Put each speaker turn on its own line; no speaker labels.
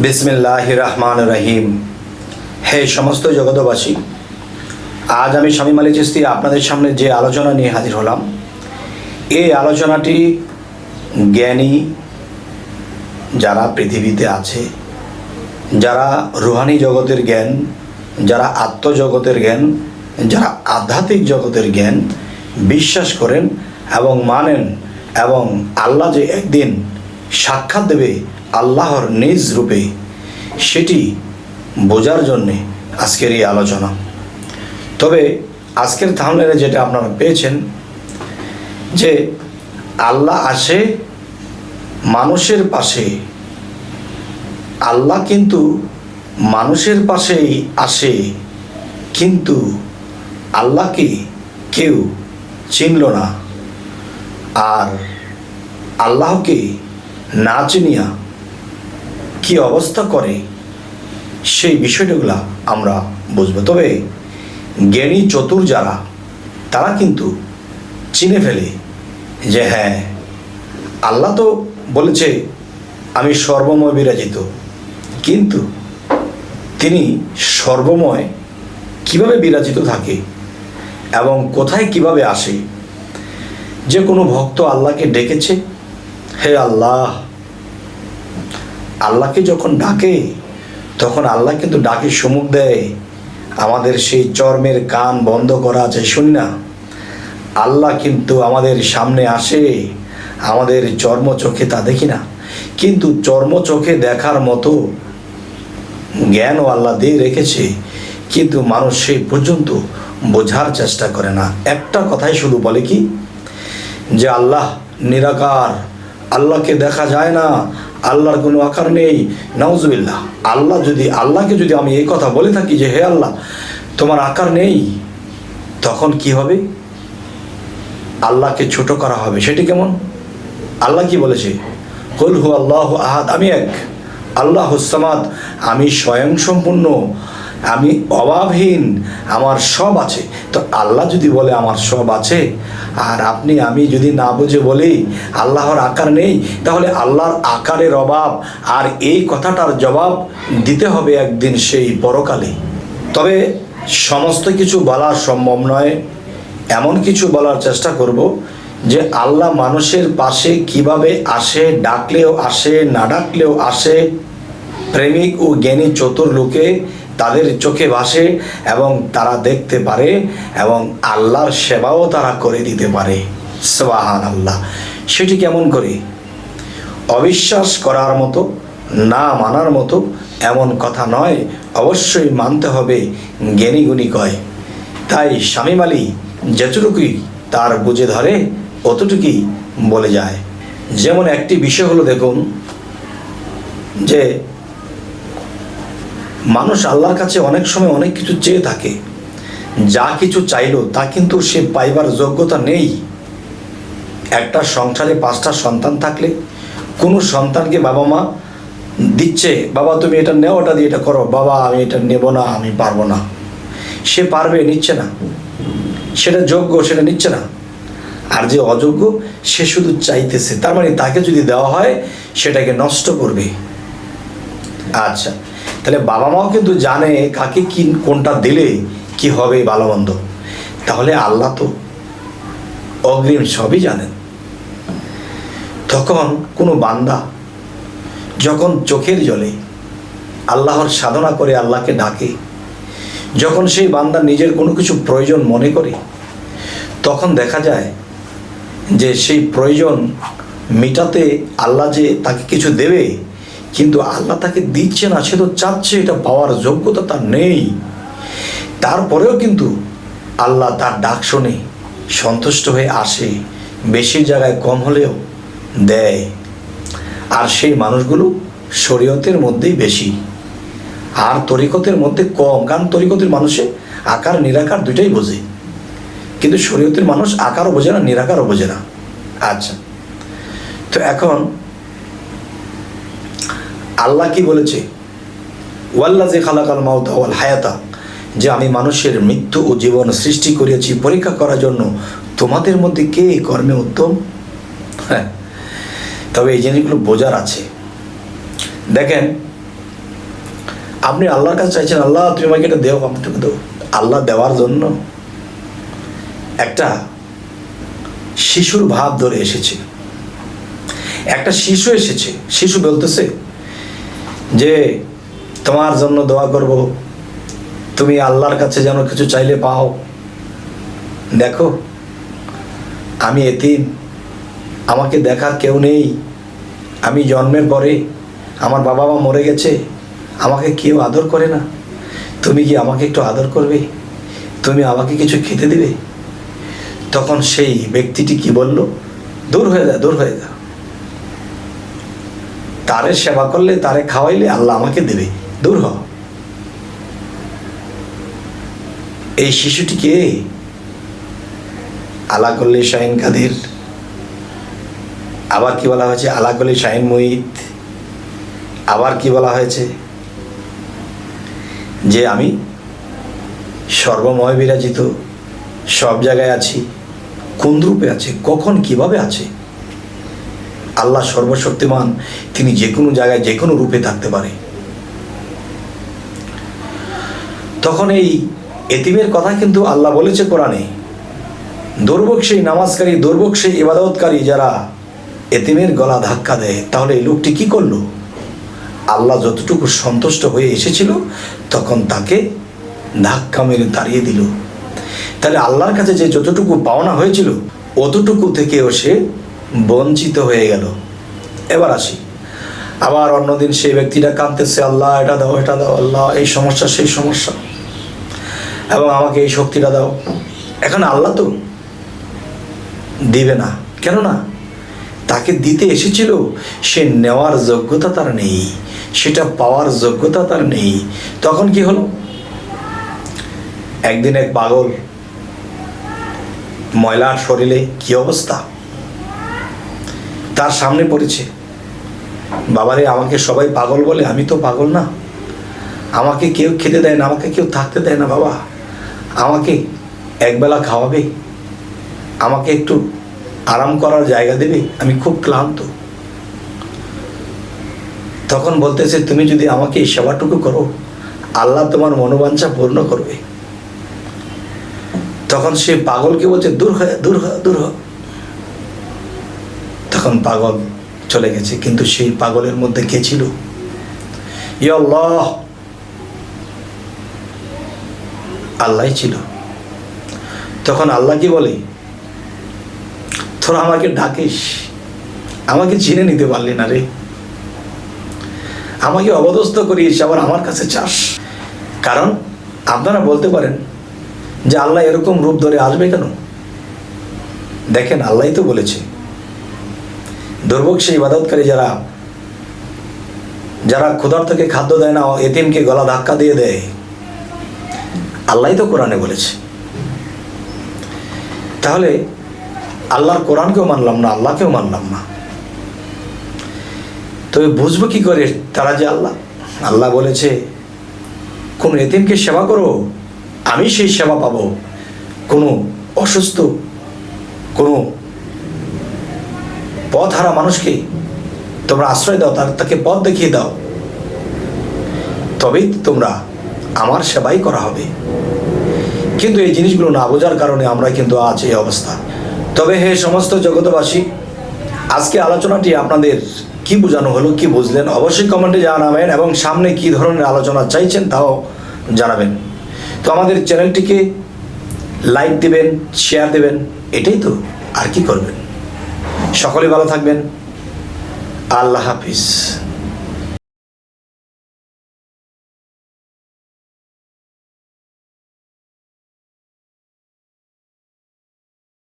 বিসমিল্লাহির রহমানির রহিম। হে সমস্ত জগতবাসী, আজ আমি শামীম আলী চিশতি আপনাদের সামনে যে আলোচনা নিয়ে হাজির হলাম, এই আলোচনাটি জ্ঞানী যারা পৃথিবীতে আছে, যারা রুহানি জগতের জ্ঞান, যারা আত্মজগতের জ্ঞান, যারা আধ্যাত্মিক জগতের জ্ঞান বিশ্বাস করেন এবং মানেন, এবং আল্লাহ যে একদিন সাক্ষাৎ দেবে আল্লাহর নিজ রূপে, সেটি বোঝার জন্যে আজকের এই আলোচনা। তবে আজকের থাম্বনেলে যেটা আপনারা পেয়েছেন, যে আল্লাহ আসে মানুষের পাশে। আল্লাহ কিন্তু মানুষের পাশেই আসে, কিন্তু আল্লাহকে কেউ চিনল না। আর আল্লাহকে না চিনিয়া কি অবস্থা করে, সেই বিষয়গুলো আমরা বুঝবো। তবে জ্ঞানী চতুর যারা, তারা কিন্তু চিনে ফেলে যে হ্যাঁ, আল্লাহ তো বলেছে আমি সর্বময় বিরাজিত, কিন্তু তিনি সর্বময় কিভাবে বিরাজিত থাকে এবং কোথায় কিভাবে আসে। যে কোনো ভক্ত আল্লাহকে ডেকেছে, হে আল্লাহ, আল্লাহকে যখন ডাকে তখন আল্লাহ কিন্তু ডাকে সম্মুখ দেয়। আমাদের সেই চর্মের কান বন্ধ করা আছে, শুনি না। আল্লাহ কিন্তু আমাদের সামনে আসে, আমাদের চর্ম চোখে তা দেখি না, কিন্তু চর্ম চোখে দেখার মতো জ্ঞানও আল্লাহ দিয়ে রেখেছে, কিন্তু মানুষ সেই পর্যন্ত বোঝার চেষ্টা করে না। একটা কথাই শুধু বলে কি, যে আল্লাহ নিরাকার, আল্লাহকে দেখা যায় না, আল্লাহর কোনো আকার নেই। নাউজুবিল্লাহ। আল্লাহকে যদি আমি এই কথা বলে থাকি যে হে আল্লাহ, তোমার আকার নেই, তখন কি হবে? আল্লাহকে ছোট করা হবে। সেটি কেমন? আল্লাহ কি বলেছে? কুল হু আল্লাহু আহাদ, আমি এক, আল্লাহুস সামাদ, আমি স্বয়ংসম্পূর্ণ, আমি অভাবহীন, আমার সব আছে। তো আল্লাহ যদি বলে আমার সব আছে, আর আমি যদি না বুঝে বলি আল্লাহর আকার নেই, তাহলে আল্লাহর আকারের অভাব আর এই কথাটার জবাব দিতে হবে একদিন সেই পরকালে। তবে সমস্ত কিছু বলা সম্ভব নয়, এমন কিছু বলার চেষ্টা করব যে আল্লাহ মানুষের পাশে কিভাবে আসে, ডাকলেও আসে, না ডাকলেও আসে। প্রেমিক ও জ্ঞানী চতুর লোকে তাদের চোখে ভাসে এবং তারা দেখতে পারে এবং আল্লাহর সেবাও তারা করে দিতে পারে। সুবহানাল্লাহ। সেটি কেমন করে? অবিশ্বাস করার মতো, না মানার মতো এমন কথা নয়, অবশ্যই মানতে হবে। জ্ঞানী গুণী কয়। তাই শামীম আলী যেটুকুই তার বুঝে ধরে অতটুকুই বলে যায়। যেমন একটি বিষয় হলো, দেখুন, যে মানুষ আল্লাহর কাছে অনেক সময় অনেক কিছু চেয়ে থাকে, যা কিছু চাইলো তা কিন্তু সে পাইবার যোগ্যতা নেই। একটা সংসারে 5টা সন্তান থাকলে কোনো সন্তানকে বাবা মা দিচ্ছে, বাবা তুমি এটা নেও, ওটা দিয়ে এটা করো, বাবা আমি এটা নেব না, আমি পারবো না। সে পারবে, নিচ্ছে না। সেটা যোগ্য, সেটা নিচ্ছে না। আর যে অযোগ্য, সে শুধু চাইতেছে, তার মানে তাকে যদি দেওয়া হয় সেটাকে নষ্ট করবে। আচ্ছা, তাহলে বাবা মাও কিন্তু জানে কাকে কি কোনটা দিলে কি হবে ভালো মন্দ। তাহলে আল্লাহ তো অগ্রিম সবই জানেন। তখন কোনো বান্দা যখন চোখের জলে আল্লাহর সাধনা করে আল্লাহকে ডাকে, যখন সেই বান্দা নিজের কোনো কিছু প্রয়োজন মনে করে, তখন দেখা যায় যে সেই প্রয়োজন মেটাতে আল্লাহ যে তাকে কিছু দেবে, কিন্তু আল্লাহ তাকে দিচ্ছে না। সে তো চাচ্ছে, এটা পাওয়ার যোগ্যতা তার নেই। তারপরেও কিন্তু আল্লাহ তার ডাক শুনে সন্তুষ্ট হয়ে আসে, বেশি জায়গায় কম হলেও দেয়। আর সেই মানুষগুলো শরীয়তের মধ্যেই বেশি, আর তরিকতের মধ্যে কম। কারণ তরিকতের মানুষে আকার নিরাকার দুইটাই বোঝে, কিন্তু শরীয়তের মানুষ আকারও বোঝে না, নিরাকারও বোঝে না। আচ্ছা, তো এখন আল্লাহ কি বলেছে? ওয়াল্লাযী খালাকাল মাউতা ওয়াল হায়াতা, যে আমি মানুষের মৃত্যু ও জীবন সৃষ্টি করিয়াছি পরীক্ষা করার জন্য, তোমাদের মধ্যে কে কর্মে উত্তম। হ্যাঁ, তবে এই জিনিসগুলো বোঝার আছে। দেখেন, আপনি আল্লাহর কাছে চাইছেন, আল্লাহ তুমি আমাকে এটা দেও, আমাকে দেও। আল্লাহ দেওয়ার জন্য একটা শিশুর ভাব ধরে এসেছে। একটা শিশু এসেছে, শিশু বলতেছে যে তোমার জন্য দোয়া করব, তুমি আল্লাহর কাছে যেন কিছু চাইলে পাও। দেখো আমি এতিম, আমাকে দেখার কেউ নেই, আমি জন্মের পরে আমার বাবা মা মরে গেছে, আমাকে কেউ আদর করে না, তুমি কি আমাকে একটু আদর করবে, তুমি আমাকে কিছু খেতে দেবে? তখন সেই ব্যক্তিটি কি বলল, দূর হয়ে যা, দূর হয়ে যা, তারে সেবা করলে, তারে খাওয়াইলে আল্লাহ আমাকে দেবে, দূর হ। এই শিশুটিকে আলাকল্লি শাহিন কাদির, আবার কি বলা হয়েছে আলাকল্লি শাহিন মুহিত, আবার কি বলা হয়েছে যে আমি সর্বময় বিরাজিত, সব জায়গায় আছি। কোন রূপে আছে, কখন কিভাবে আছে? আল্লাহ সর্বশক্তিমান, তিনি যে কোনো জায়গায় যে কোনো রূপে থাকতে পারে। তখন এই এতিমের কথা কিন্তু আল্লাহ বলেছে কোরআনে, দুর্ভোগ সেই নামাজকারী, দুর্ভোগ সেই ইবাদতকারী যারা এতিমের গলা ধাক্কা দেয়। তাহলে এই লোকটি কি করলো? আল্লাহ যতটুকু সন্তুষ্ট হয়ে এসেছিল তখন তাকে ধাক্কা মেরে তাড়িয়ে দিল। তাহলে আল্লাহর কাছে যে যতটুকু পাওনা হয়েছিল অতটুকু থেকেও সে বঞ্চিত হয়ে গেল। এবার আসি, আবার অন্যদিন সেই ব্যক্তিটা কাঁদতেছে, আল্লাহ এটা দাও, এটা দাও, আল্লাহ এই সমস্যা সেই সমস্যা, এবং আমাকে এই শক্তিটা দাও। এখন আল্লাহ তো দিবে না, কেননা তাকে দিতে এসেছিল, সে নেওয়ার যোগ্যতা তার নেই, সেটা পাওয়ার যোগ্যতা তার নেই। তখন কি হলো, একদিন এক পাগল, ময়লার শরীরে কি অবস্থা, তার সামনে পড়েছে, বাবারে আমাকে সবাই পাগল বলে, আমি তো পাগল না, আমাকে কেউ খেতে দেয় না, আমাকে কেউ থাকতে দেয় না, বাবা আমাকে একবেলা খাওয়াবে, আমাকে একটু আরাম করার জায়গা দেবে, আমি খুব ক্লান্ত। তখন বলতেছে, তুমি যদি আমাকে এই সেবাটুকু করো, আল্লাহ তোমার মনোবাঞ্ছা পূর্ণ করবে। তখন সে পাগলকে বলছে, দূর হয়, দূর হয়, দূর হয়। তখন পাগল চলে গেছে, কিন্তু সেই পাগলের মধ্যে কে ছিল? ইয়া আল্লাহ, আল্লাহ ছিল। তখন আল্লাহ কি বলে, তোরা আমাকে ডাকিস, আমাকে চিনে নিতে পারলি না রে, আমাকে অবদস্থ করিস, আবার আমার কাছে চাস। কারণ আপনারা বলতে পারেন যে আল্লাহ এরকম রূপ ধরে আসবে কেন? দেখেন আল্লাহই তো বলেছে, দুর্ভোগ সেই ইবাদতকারী যারা যারা ক্ষুধার্তকে খাদ্য দেয় না, এতিমকে গলা ধাক্কা দিয়ে দেয়, আল্লাহই তো কোরআনে বলেছে। তাহলে আল্লাহর কোরআনকেও মানলাম না, আল্লাহকেও মানলাম না, তবে বুঝবো কি করে তারা যে আল্লাহ? আল্লাহ বলেছে কোনো এতিমকে সেবা করো, আমি সেই সেবা পাবো। কোনো অসুস্থ, কোনো পথহারা মানুষকে তোমরা আশ্রয় দাও, তাকে পথ দেখিয়ে দাও, তবেই তোমরা আমার সেবাই করা হবে। কিন্তু এই জিনিসগুলো না বোঝার কারণে আমরা কিন্তু আজ এই অবস্থা। তবে হে সমস্ত জগতবাসী, আজকে আলোচনাটি আপনাদের কি বোঝানো হলো, কি বুঝলেন, অবশ্যই কমেন্টে জানাবেন, এবং সামনে কি ধরনের আলোচনা চাইছেন তাও জানাবেন। তো আমাদের চ্যানেলটিকে লাইক দিবেন, শেয়ার দেবেন, এটাই তো, আর কি করবেন। সকলে ভালো থাকবেন, আল্লাহ হাফিজ।